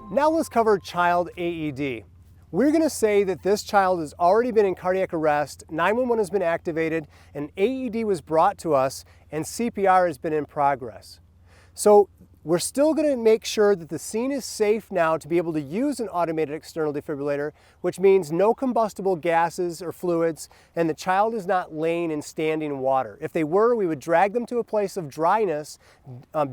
Now let's cover child AED. We're going to say that this child has already been in cardiac arrest, 911 has been activated, an AED was brought to us, and CPR has been in progress. So we're still going to make sure that the scene is safe now to be able to use an automated external defibrillator, which means no combustible gases or fluids, and the child is not laying in standing water. If they were, we would drag them to a place of dryness,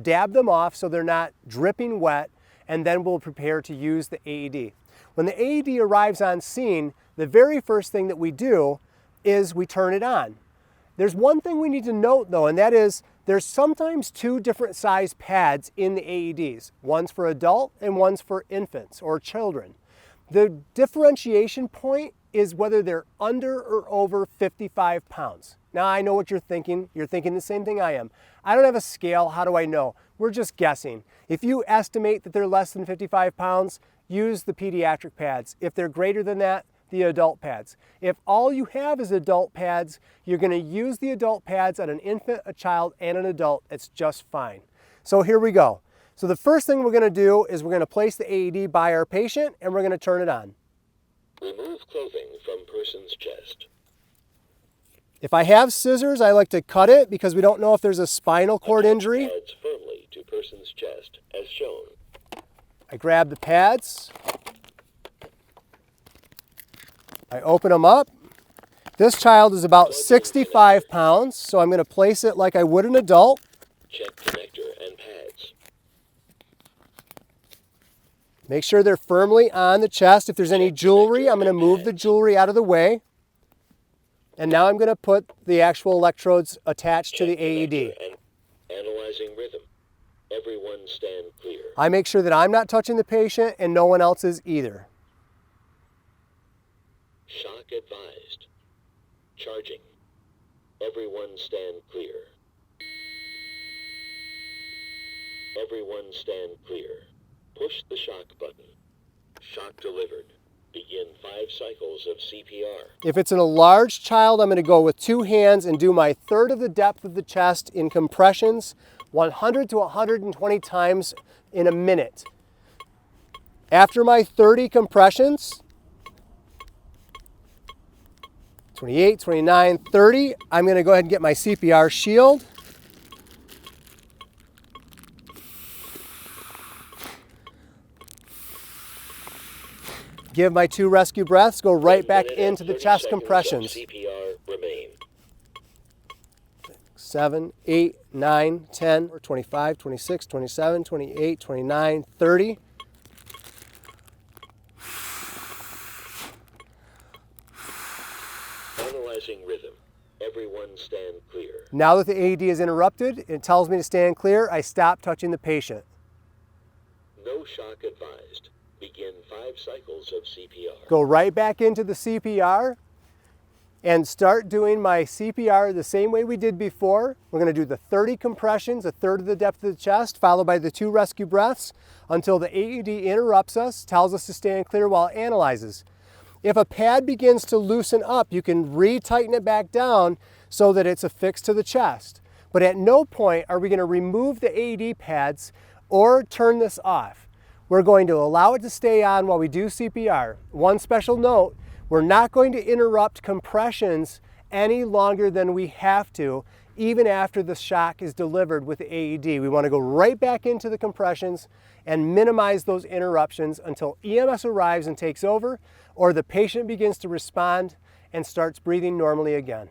dab them off so they're not dripping wet, and then we'll prepare to use the AED. When the AED arrives on scene, the very first thing that we do is we turn it on. There's one thing we need to note though, and that is there's sometimes two different size pads in the AEDs. One's for adult and one's for infants or children. The differentiation point is whether they're under or over 55 pounds. Now I know what you're thinking. You're thinking the same thing I am. I don't have a scale. How do I know? We're just guessing. If you estimate that they're less than 55 pounds, use the pediatric pads. If they're greater than that, the adult pads. If all you have is adult pads, you're going to use the adult pads on an infant, a child, and an adult. It's just fine. So here we go. So the first thing we're going to do is we're going to place the AED by our patient and we're going to turn it on. Remove clothing from person's chest. If I have scissors, I like to cut it because we don't know if there's a spinal cord injury. Pads firmly to person's chest as shown. I grab the pads. I open them up. This child is about 65 pounds, so I'm going to place it like I would an adult. Check connector and pads. Make sure they're firmly on the chest. If there's any jewelry, I'm going to move the jewelry out of the way. And now I'm going to put the actual electrodes attached to the AED. Analyzing rhythm. Everyone stand clear. I make sure that I'm not touching the patient and no one else is either. Shock advised. Charging. Everyone stand clear. Everyone stand clear. Push the shock button. Shock delivered. Begin 5 cycles of CPR. If it's in a large child, I'm going to go with 2 hands and do my third of the depth of the chest in compressions, 100 to 120 times in a minute. After my 30 compressions, 28, 29, 30, I'm going to go ahead and get my CPR shield. Give my 2 rescue breaths, go right back into the chest compressions. CPR remain. 7, 8, 9, 10, 25, 26, 27, 28, 29, 30. Analyzing rhythm. Everyone stand clear. Now that the AED is interrupted, it tells me to stand clear. I stop touching the patient. No shock advised. Begin 5 cycles of CPR. Go right back into the CPR and start doing my CPR the same way we did before. We're going to do the 30 compressions, a third of the depth of the chest, followed by the 2 rescue breaths until the AED interrupts us, tells us to stand clear while it analyzes. If a pad begins to loosen up, you can re-tighten it back down so that it's affixed to the chest. But at no point are we going to remove the AED pads or turn this off. We're going to allow it to stay on while we do CPR. One special note, we're not going to interrupt compressions any longer than we have to, even after the shock is delivered with the AED. We want to go right back into the compressions and minimize those interruptions until EMS arrives and takes over, or the patient begins to respond and starts breathing normally again.